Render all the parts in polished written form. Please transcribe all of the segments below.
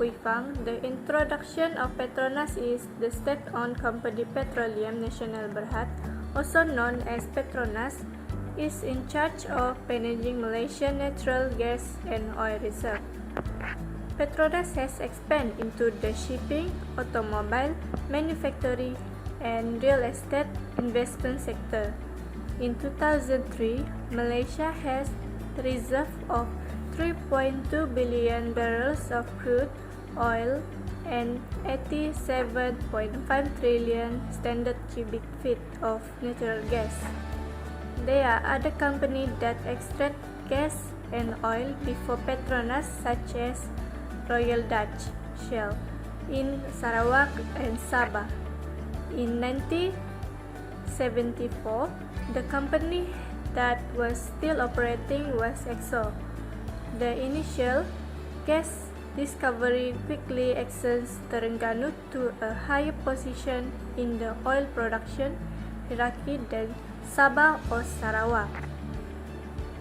we found, the introduction of Petronas is the state-owned company Petroleum Nasional Berhad, also known as Petronas, is in charge of managing Malaysian natural gas and oil reserve. Petronas has expanded into the shipping, automobile, manufacturing, and real estate investment sector. In 2003, Malaysia has a reserve of 3.2 billion barrels of crude oil and 87.5 trillion standard cubic feet of natural gas. There are other companies that extract gas and oil before Petronas, such as Royal Dutch Shell in Sarawak and Sabah. In 1974, the company that was still operating was Exxon. The initial gas discovery quickly ascends Terengganu to a higher position in the oil production hierarchy than Sabah or Sarawak.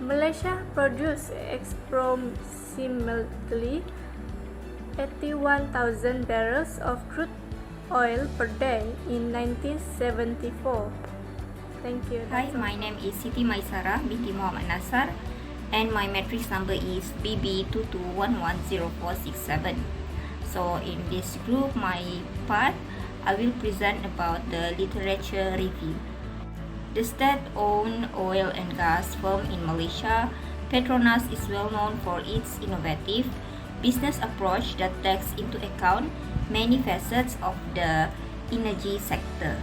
Malaysia produced approximately 81,000 barrels of crude oil per day in 1974. Thank you. Hi, my name is Siti Maisara binti Muhammad Nasar, and my matrix number is BT21303. So in this group, my part, I will present about the literature review. The state-owned oil and gas firm in Malaysia, Petronas, is well known for its innovative business approach that takes into account many facets of the energy sector.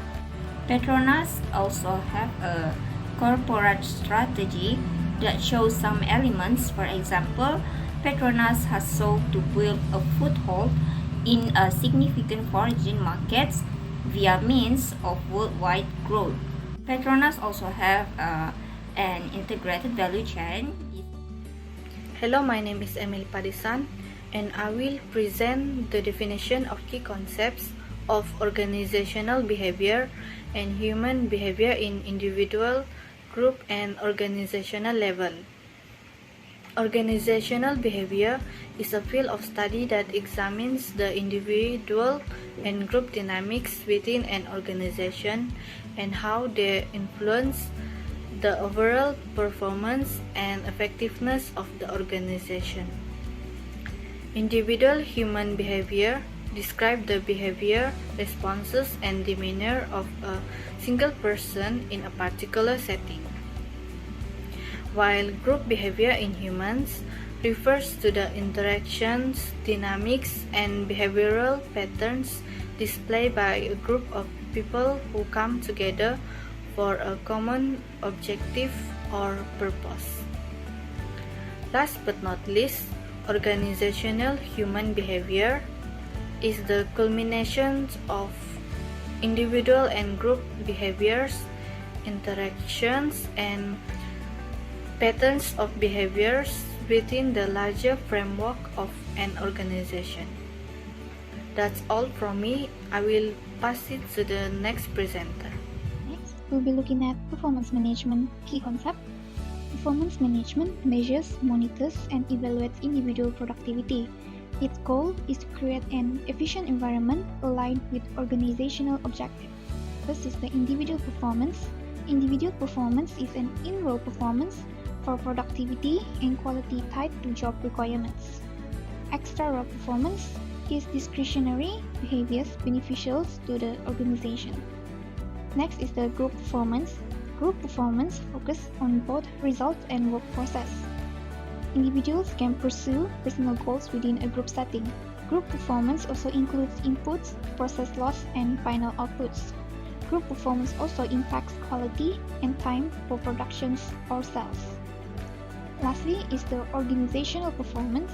Petronas also have a corporate strategy that shows some elements. For example, Petronas has sought to build a foothold in a significant foreign markets via means of worldwide growth. Petronas also have an integrated value chain. Hello, my name is Emily Padisan, and I will present the definition of key concepts of organizational behavior and human behavior in individual, group, and organizational level. Organizational behavior is a field of study that examines the individual and group dynamics within an organization and how they influence the overall performance and effectiveness of the organization. Individual human behavior describe the behavior, responses, and demeanor of a single person in a particular setting, while group behavior in humans refers to the interactions, dynamics, and behavioral patterns displayed by a group of people who come together for a common objective or purpose. Last but not least, organizational human behavior is the culmination of individual and group behaviors, interactions, and patterns of behaviors within the larger framework of an organization. That's all from me. I will pass it to the next presenter. Next, we'll be looking at performance management key concept. Performance management measures, monitors, and evaluates individual productivity. Its goal is to create an efficient environment aligned with organizational objectives. First is the individual performance. Individual performance is an in-role performance for productivity and quality tied to job requirements. Extra-role performance is discretionary behaviors beneficial to the organization. Next is the group performance. Group performance focuses on both results and work process. Individuals can pursue personal goals within a group setting. Group performance also includes inputs, process loss, and final outputs. Group performance also impacts quality and time for productions or sales. Lastly is the organizational performance.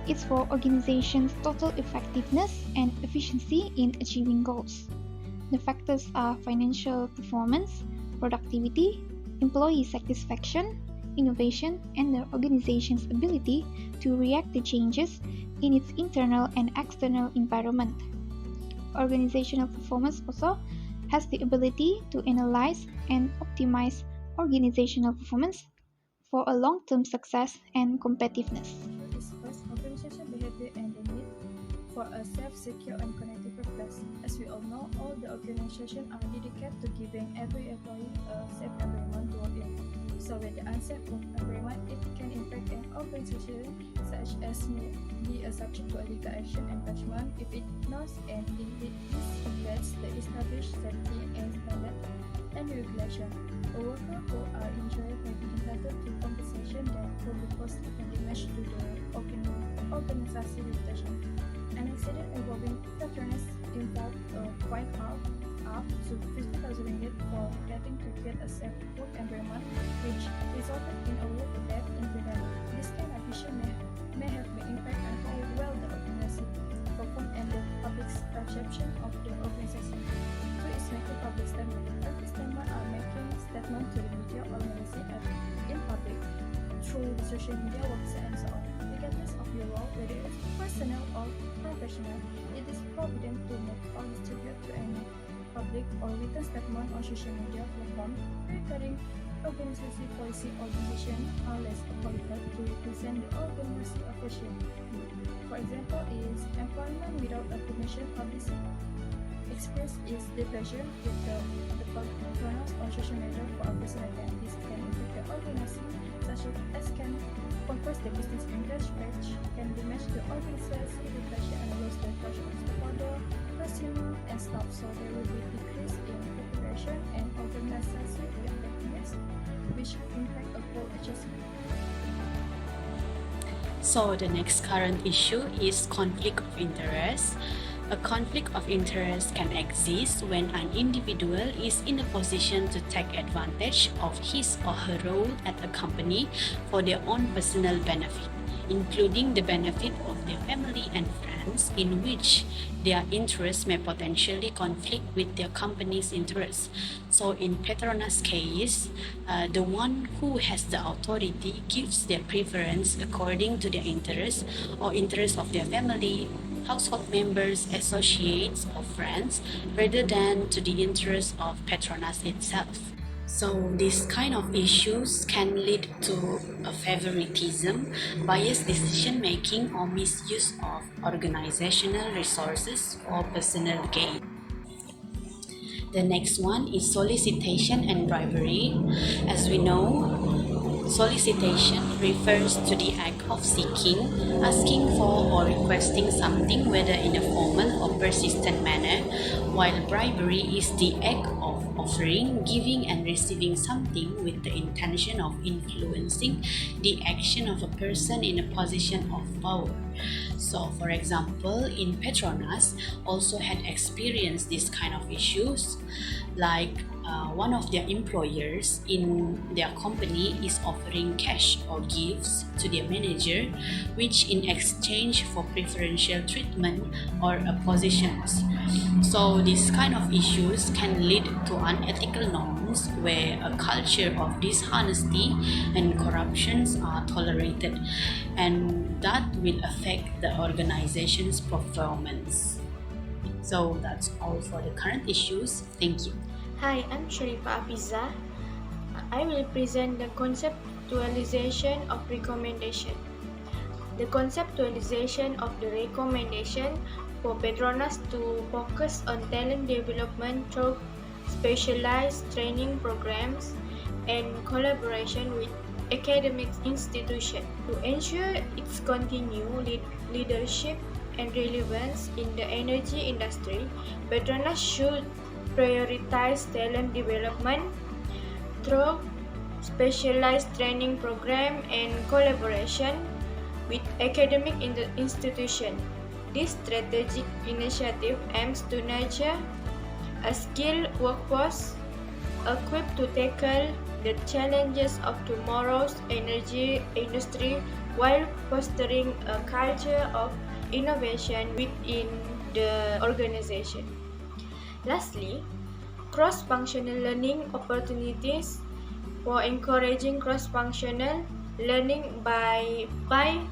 It's for organization's total effectiveness and efficiency in achieving goals. The factors are financial performance, productivity, employee satisfaction, innovation, and the organization's ability to react to changes in its internal and external environment. Organizational performance also has the ability to analyze and optimize organizational performance for a long-term success and competitiveness. Discuss organizational behavior and the need for a safe, secure, and connected workplace. As we all know, all the organizations are dedicated to giving every employee a safe environment to work in. So with the unsafe work environment, it can impact an organization such as may be subject to a legal action and punishment if it knows and violates the established safety and standard and regulation. A worker who are injured may be entitled to compensation that will be costly and damage to the organization reputation. An accident involving Petronas involved a fine up to 50,000 ringgit for getting to create a safe work environment, which resulted in a worker death incident. This kind of issue may have an impact on how well the organization performed and the public's perception of the organization. Two is making public statement. Every statement are making statement to the media or magazine in public through the social media, website, and so on. Regardless of your role, whether it's personal or professional, it is forbidden to make or distribute to any public or written statement on social media platform regarding organization policy or decision unless qualified to represent the organization officially. For example, is employment without a permission publicity. Express its displeasure with the Petronas on social media for a personal gain. This can impact the organization, such as can compress the business image, can damage the organization reputation and lose the trust of stakeholder, consumer, and staff. So there will be decrease in cooperation and organization effectiveness, which impact a poor adjustment. So the next current issue is conflict of interest. A conflict of interest can exist when an individual is in a position to take advantage of his or her role at a company for their own personal benefit, including the benefit of their family and friends, in which their interests may potentially conflict with their company's interests. So in Petronas case, the one who has the authority gives their preference according to their interests or interests of their family, household members, associates, or friends, rather than to the interests of Petronas itself. So these kind of issues can lead to a favoritism, biased decision making, or misuse of organizational resources for personal gain. The next one is solicitation and bribery. As we know, solicitation refers to the act of seeking, asking for, or requesting something, whether in a formal or persistent manner, while bribery is the act of offering, giving, and receiving something with the intention of influencing the action of a person in a position of power. So, for example, in Petronas also had experienced this kind of issues, like one of their employers in their company is offering cash or gifts to their manager, which in exchange for preferential treatment or positions. So these kind of issues can lead to unethical norms where a culture of dishonesty and corruptions are tolerated, and that will affect the organization's performance. So that's all for the current issues. Thank you. Hi, I'm Sharifa Afiza. I will present the conceptualization of recommendation. The conceptualization of the recommendation for Petronas to focus on talent development through specialized training programs and collaboration with academic institutions. To ensure its continued leadership and relevance in the energy industry, Petronas should prioritize talent development through specialized training program and collaboration with academic institutions. This strategic initiative aims to nurture a skilled workforce equipped to tackle the challenges of tomorrow's energy industry while fostering a culture of innovation within the organization. Lastly, cross-functional learning opportunities for encouraging cross-functional learning by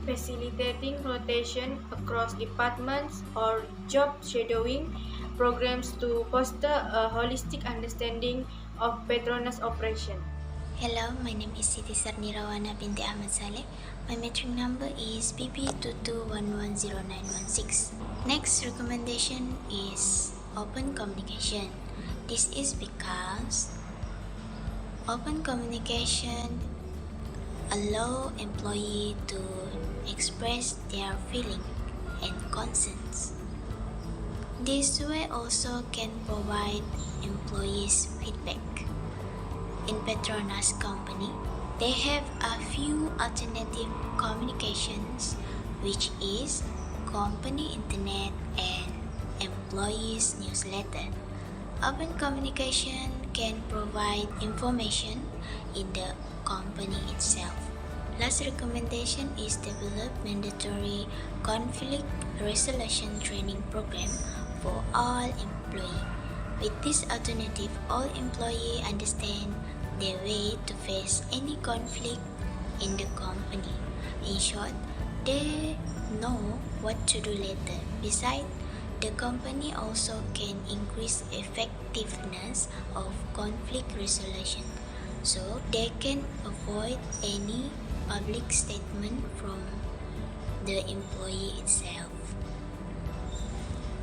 facilitating rotation across departments or job shadowing programs to foster a holistic understanding of Petronas operation. Hello, my name is Siti Sarnirawana binti Ahmad Saleh. My metric number is BT21303. Next recommendation is open communication. This is because open communication allow employee to express their feeling and concerns. This way also can provide employees feedback. In Petronas company, they have a few alternative communications, which is company internet and employees newsletter. Open communication can provide information in the company itself. Last recommendation is develop mandatory conflict resolution training program for all employees. With this alternative, all employees understand their way to face any conflict in the company. In short, they know what to do later. Besides, the company also can increase effectiveness of conflict resolution, so they can avoid any public statement from the employee itself.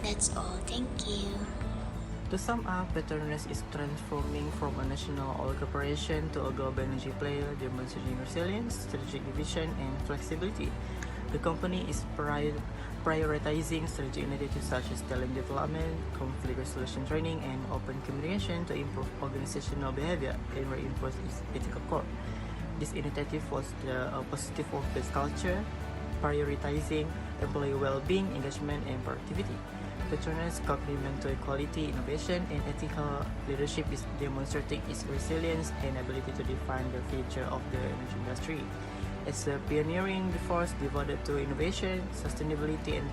That's all. Thank you. To sum up, Petronas is transforming from a national oil corporation to a global energy player, demonstrating resilience, strategic vision, and flexibility. The company is prioritizing strategic initiatives such as talent development, conflict resolution training, and open communication to improve organizational behavior and reinforce its ethical core. This initiative fosters a positive workplace culture, prioritizing employee well-being, engagement, and productivity. Petronas' commitment to equality, innovation, and ethical leadership is demonstrating its resilience and ability to define the future of the energy industry. As a pioneering force devoted to innovation, sustainability, and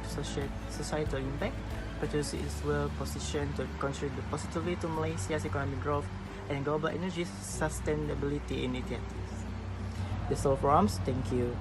societal impact, Petronas is well positioned to contribute positively to Malaysia's economic growth and global energy sustainability initiatives. That's all from us. Thank you.